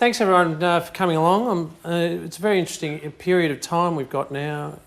Thanks everyone for coming along. It's a very interesting period of time we've got now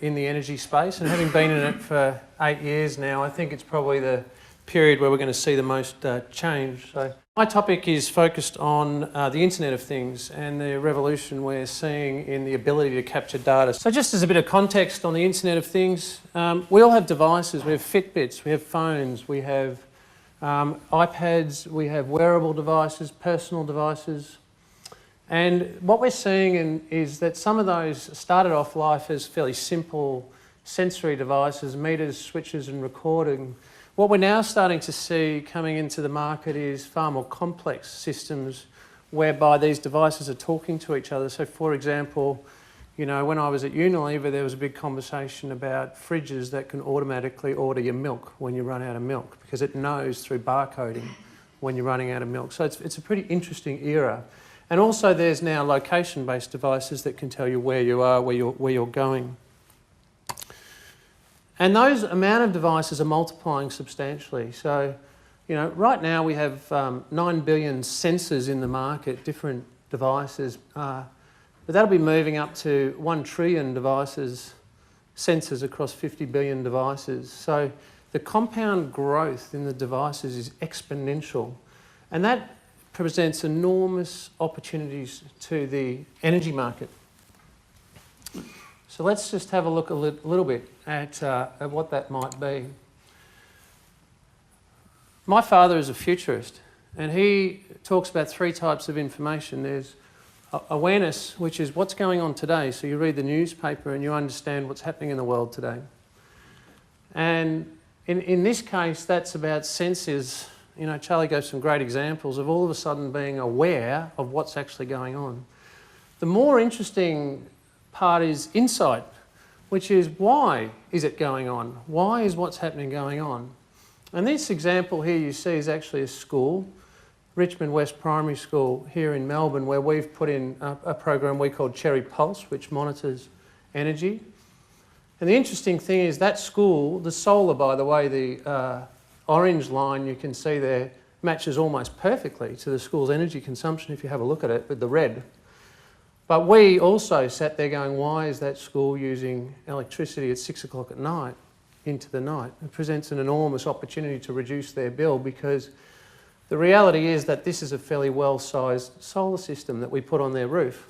in the energy space, and having been in it for 8 years now, I think it's probably the period where we're going to see the most change. So my topic is focused on the Internet of Things and the revolution we're seeing in the ability to capture data. So just as a bit of context on the Internet of Things, we all have devices. We have Fitbits, we have phones, we have iPads, we have wearable devices, personal devices. And what we're seeing is that some of those started off life as fairly simple sensory devices, meters, switches and recording. What we're now starting to see coming into the market is far more complex systems whereby these devices are talking to each other. So for example, you know, when I was at Unilever, there was a big conversation about fridges that can automatically order your milk when you run out of milk, because it knows through barcoding when you're running out of milk. So it's a pretty interesting era. And also there's now location-based devices that can tell you where you are, where you're going. And those amount of devices are multiplying substantially. So, you know, right now we have 9 billion sensors in the market, different devices, but that'll be moving up to 1 trillion devices, sensors across 50 billion devices. So the compound growth in the devices is exponential, and that presents enormous opportunities to the energy market. So let's just have a look a little bit at what that might be. My father is a futurist, and he talks about 3 types of information. There's awareness, which is what's going on today. So you read the newspaper and you understand what's happening in the world today. And in this case, that's about senses. You know, Charlie gave some great examples of all of a sudden being aware of what's actually going on. The more interesting part is insight, which is why is it going on? Why is what's happening going on? And this example here you see is actually a school, Richmond West Primary School here in Melbourne, where we've put in a program we call Cherry Pulse, which monitors energy. And the interesting thing is that school, the solar, by the way, the orange line you can see there matches almost perfectly to the school's energy consumption if you have a look at it with the red. But we also sat there going, why is that school using electricity at 6 o'clock at night into the night? It presents an enormous opportunity to reduce their bill, because the reality is that this is a fairly well-sized solar system that we put on their roof.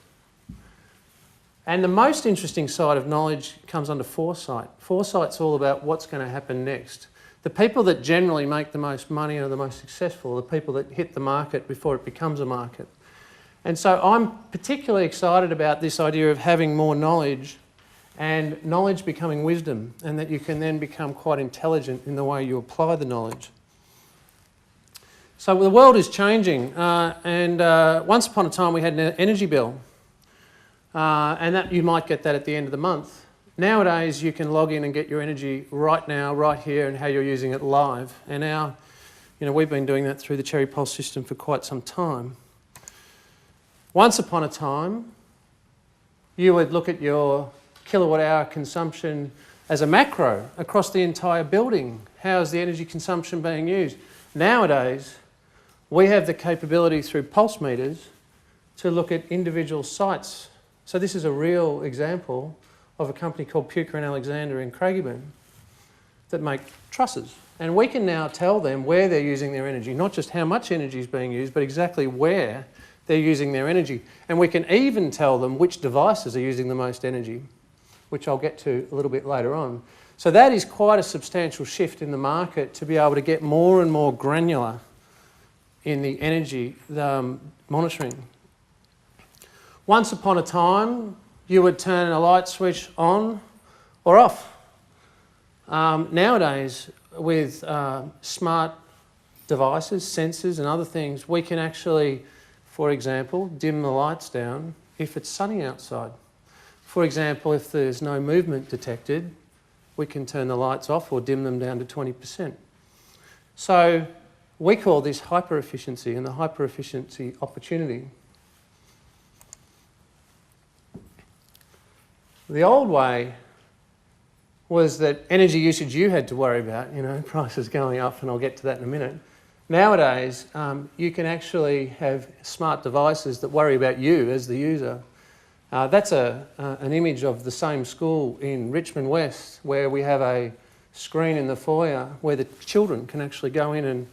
And the most interesting side of knowledge comes under foresight. Foresight's all about what's going to happen next. The people that generally make the most money and are the most successful are the people that hit the market before it becomes a market. And so I'm particularly excited about this idea of having more knowledge and knowledge becoming wisdom, and that you can then become quite intelligent in the way you apply the knowledge. So the world is changing, and once upon a time we had an energy bill, and that you might get that at the end of the month. Nowadays, you can log in and get your energy right now, right here, and how you're using it live. And now, you know, we've been doing that through the Cherry Pulse system for quite some time. Once upon a time, you would look at your kilowatt hour consumption as a macro across the entire building. How is the energy consumption being used? Nowadays, we have the capability through pulse meters to look at individual sites. So this is a real example of a company called Puker and Alexander in Craigieburn that make trusses. And we can now tell them where they're using their energy, not just how much energy is being used, but exactly where they're using their energy. And we can even tell them which devices are using the most energy, which I'll get to a little bit later on. So that is quite a substantial shift in the market, to be able to get more and more granular in the energy monitoring. Once upon a time, you would turn a light switch on or off. Nowadays, with smart devices, sensors and other things, we can actually, for example, dim the lights down if it's sunny outside. For example, if there's no movement detected, we can turn the lights off or dim them down to 20%. So we call this hyper-efficiency, and the hyper-efficiency opportunity. The old way was that energy usage you had to worry about, you know, prices going up, and I'll get to that in a minute. Nowadays, you can actually have smart devices that worry about you as the user. That's an image of the same school in Richmond West, where we have a screen in the foyer where the children can actually go in and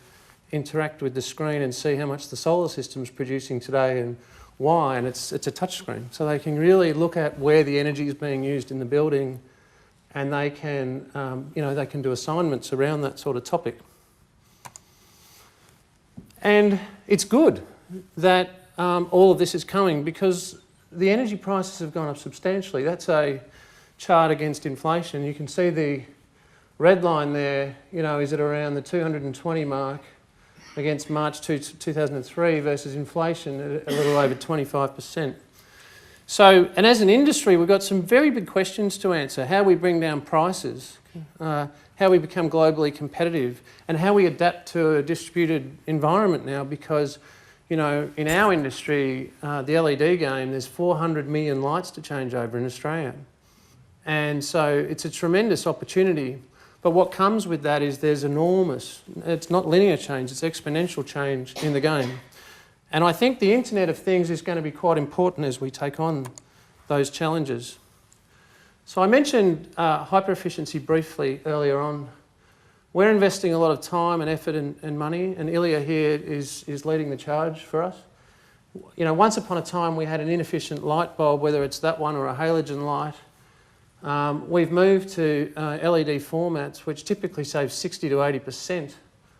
interact with the screen and see how much the solar system is producing today and why, and it's a touch screen. So they can really look at where the energy is being used in the building, and they can, they can do assignments around that sort of topic. And it's good that all of this is coming, because the energy prices have gone up substantially. That's a chart against inflation. You can see the red line there, is at around the 220 mark against March 2003 versus inflation at a little over 25%. So, and as an industry, we've got some very big questions to answer. How we bring down prices, how we become globally competitive, and how we adapt to a distributed environment now, because in our industry, the LED game, there's 400 million lights to change over in Australia. And so it's a tremendous opportunity. But what comes with that is there's enormous, it's not linear change, it's exponential change in the game. And I think the Internet of Things is going to be quite important as we take on those challenges. So I mentioned hyper-efficiency briefly earlier on. We're investing a lot of time and effort and money, and Ilya here is leading the charge for us. Once upon a time we had an inefficient light bulb, whether it's that one or a halogen light. We've moved to LED formats, which typically save 60 to 80%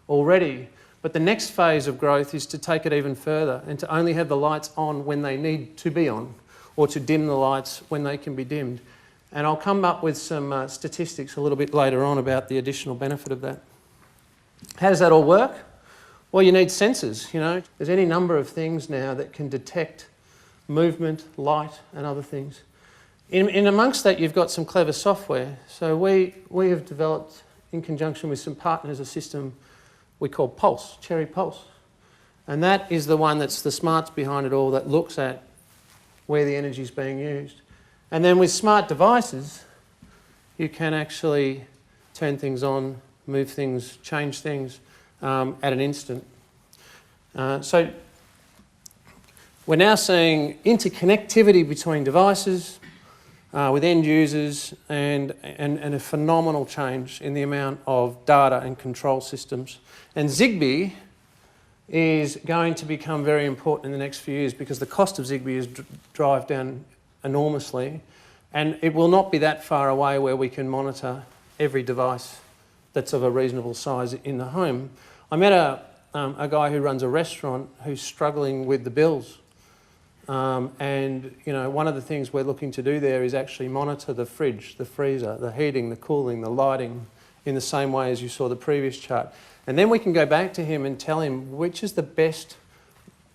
already. But the next phase of growth is to take it even further and to only have the lights on when they need to be on, or to dim the lights when they can be dimmed. And I'll come up with some statistics a little bit later on about the additional benefit of that. How does that all work? Well, you need sensors, There's any number of things now that can detect movement, light, and other things. In amongst that, you've got some clever software. So we have developed, in conjunction with some partners, a system we call Pulse, Cherry Pulse. And that is the one that's the smarts behind it all, that looks at where the energy is being used. And then with smart devices, you can actually turn things on, move things, change things at an instant. So we're now seeing interconnectivity between devices, with end users, and a phenomenal change in the amount of data and control systems. And Zigbee is going to become very important in the next few years, because the cost of Zigbee is drive down enormously, and it will not be that far away where we can monitor every device that's of a reasonable size in the home. I met a guy who runs a restaurant who's struggling with the bills. And one of the things we're looking to do there is actually monitor the fridge, the freezer, the heating, the cooling, the lighting, in the same way as you saw the previous chart. And then we can go back to him and tell him which is the best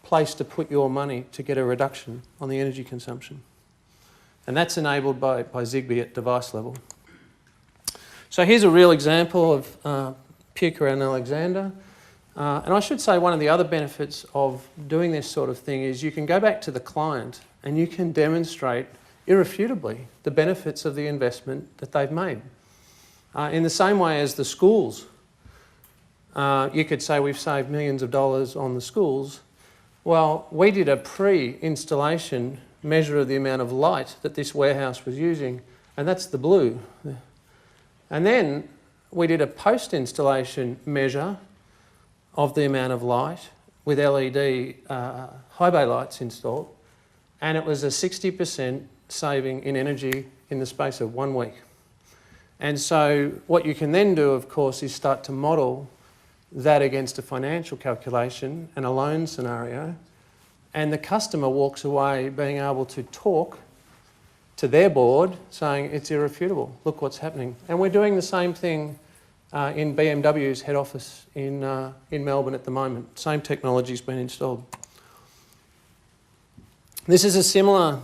place to put your money to get a reduction on the energy consumption. And that's enabled by Zigbee at device level. So here's a real example of Puka and Alexander. And I should say one of the other benefits of doing this sort of thing is you can go back to the client and you can demonstrate irrefutably the benefits of the investment that they've made. In the same way as the schools, you could say we've saved millions of dollars on the schools. Well, we did a pre-installation measure of the amount of light that this warehouse was using, and that's the blue. And then we did a post-installation measure of the amount of light with LED high bay lights installed, and it was a 60% saving in energy in the space of 1 week. And so what you can then do, of course, is start to model that against a financial calculation and a loan scenario, and the customer walks away being able to talk to their board saying it's irrefutable, look what's happening. And we're doing the same thing in BMW's head office in Melbourne at the moment. Same technology's been installed. This is a similar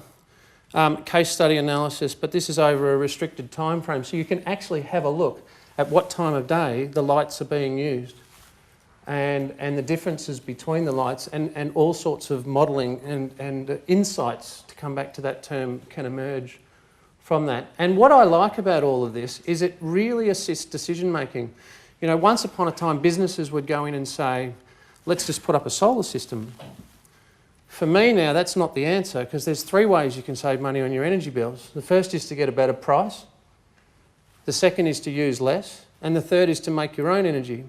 case study analysis, but this is over a restricted time frame, so you can actually have a look at what time of day the lights are being used, and the differences between the lights, and all sorts of modelling and insights, to come back to that term, can emerge from that. And what I like about all of this is it really assists decision making. Once upon a time, businesses would go in and say, let's just put up a solar system. For me now, that's not the answer, because there's 3 ways you can save money on your energy bills. The first is to get a better price. The second is to use less. And the third is to make your own energy.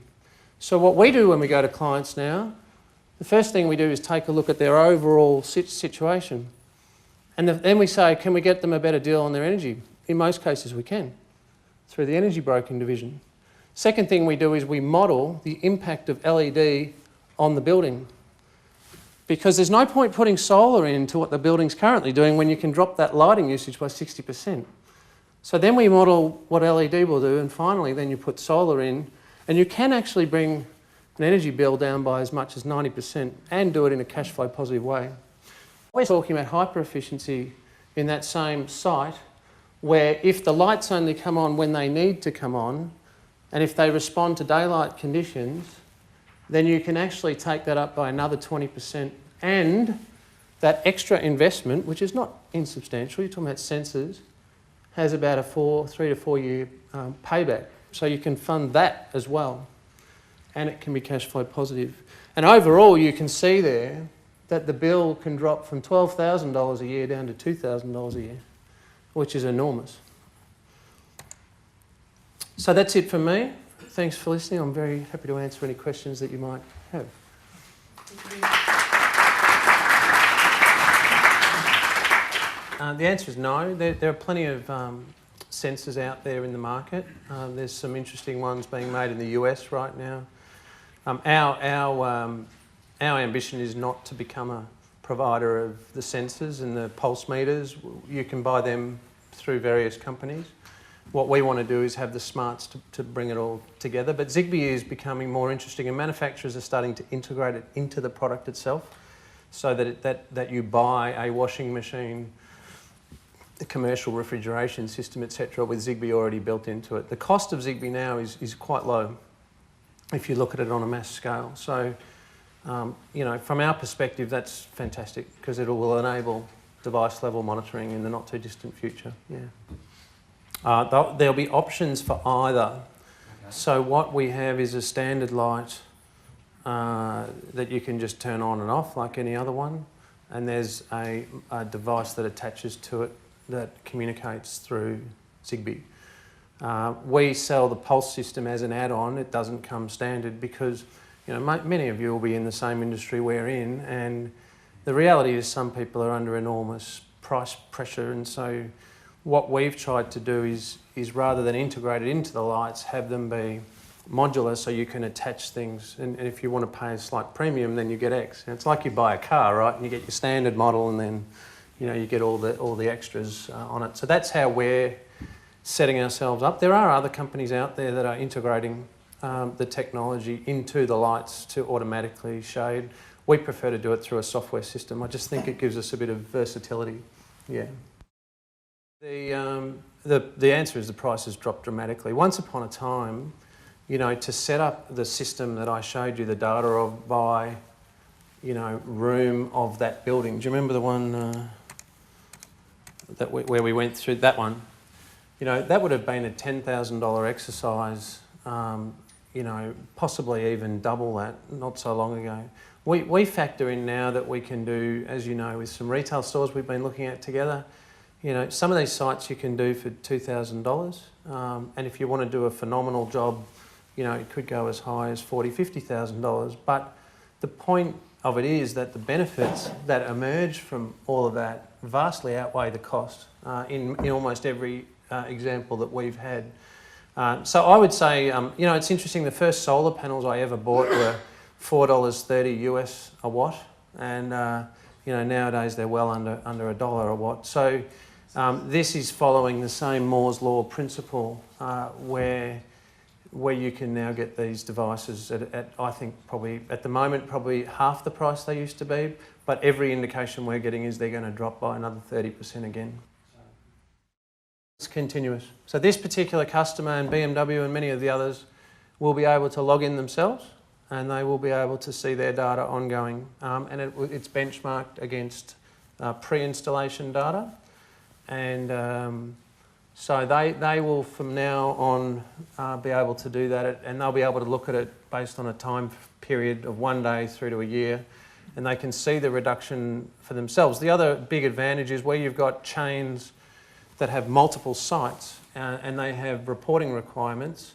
So what we do when we go to clients now, the first thing we do is take a look at their overall situation. And then we say, can we get them a better deal on their energy? In most cases we can, through the energy broking division. Second thing we do is we model the impact of LED on the building. Because there's no point putting solar into what the building's currently doing when you can drop that lighting usage by 60%. So then we model what LED will do, and finally then you put solar in, and you can actually bring an energy bill down by as much as 90% and do it in a cash flow positive way. We're talking about hyper efficiency in that same site, where if the lights only come on when they need to come on, and if they respond to daylight conditions, then you can actually take that up by another 20%, and that extra investment, which is not insubstantial, you're talking about sensors, has about a 3 to 4 year payback. So you can fund that as well, and it can be cash flow positive. And overall, you can see there that the bill can drop from $12,000 a year down to $2,000 a year, which is enormous. So that's it for me. Thanks for listening. I'm very happy to answer any questions that you might have. The answer is no. There are plenty of sensors out there in the market. There's some interesting ones being made in the US right now. Our ambition is not to become a provider of the sensors and the pulse meters. You can buy them through various companies. What we want to do is have the smarts to bring it all together. But Zigbee is becoming more interesting, and manufacturers are starting to integrate it into the product itself, so that you buy a washing machine, a commercial refrigeration system, etc., with Zigbee already built into it. The cost of Zigbee now is quite low if you look at it on a mass scale. So, you know, from our perspective, that's fantastic, because it will enable device level monitoring in the not too distant future. Yeah. There'll be options for either. Okay. So what we have is a standard light that you can just turn on and off like any other one, and there's a device that attaches to it that communicates through Zigbee. We sell the pulse system as an add-on. It doesn't come standard because, you know, many of you will be in the same industry we're in, and the reality is some people are under enormous price pressure, and so what we've tried to do is rather than integrate it into the lights, have them be modular so you can attach things. And if you want to pay a slight premium, then you get X. And it's like you buy a car, right? And you get your standard model, and then, you know, you get all the extras on it. So that's how we're setting ourselves up. There are other companies out there that are integrating the technology into the lights to automatically shade. We prefer to do it through a software system. I just think it gives us a bit of versatility. Yeah. The answer is the price has dropped dramatically. Once upon a time, you know, to set up the system that I showed you the data of by, you know, room of that building. Do you remember the one where we went through that one? You know, that would have been a $10,000 exercise, you know, possibly even double that not so long ago. We factor in now that we can do, as you know, with some retail stores we've been looking at together, you know, some of these sites you can do for $2,000, and if you want to do a phenomenal job, you know, it could go as high as $40,000, $50,000. But the point of it is that the benefits that emerge from all of that vastly outweigh the cost in almost every example that we've had. So I would say, you know, it's interesting. The first solar panels I ever bought were $4.30 US a watt, and you know, nowadays they're well under $1 a watt. So this is following the same Moore's law principle, where you can now get these devices at I think probably at the moment probably half the price they used to be, but every indication we're getting is they're going to drop by another 30% again. It's continuous. So this particular customer and BMW and many of the others will be able to log in themselves, and they will be able to see their data ongoing, and it's benchmarked against pre-installation data, and So they will from now on be able to do that, and they'll be able to look at it based on a time period of 1 day through to a year, and they can see the reduction for themselves. The other big advantage is where you've got chains that have multiple sites and they have reporting requirements,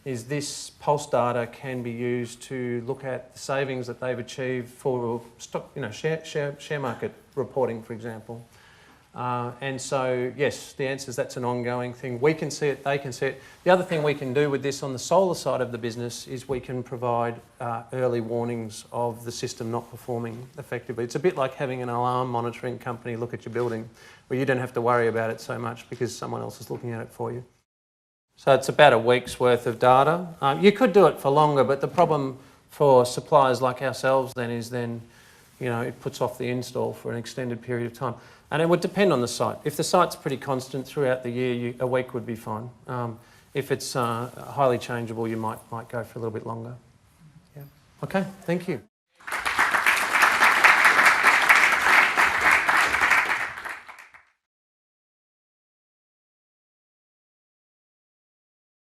is this pulse data can be used to look at the savings that they've achieved for stock, share market reporting, for example. And so, yes, the answer is that's an ongoing thing. We can see it, they can see it. The other thing we can do with this on the solar side of the business is we can provide early warnings of the system not performing effectively. It's a bit like having an alarm monitoring company look at your building, where you don't have to worry about it so much because someone else is looking at it for you. So it's about a week's worth of data. You could do it for longer, but the problem for suppliers like ourselves then is it puts off the install for an extended period of time. And it would depend on the site. If the site's pretty constant throughout the year, a week would be fine. If it's highly changeable, you might go for a little bit longer. Yeah. Okay, thank you.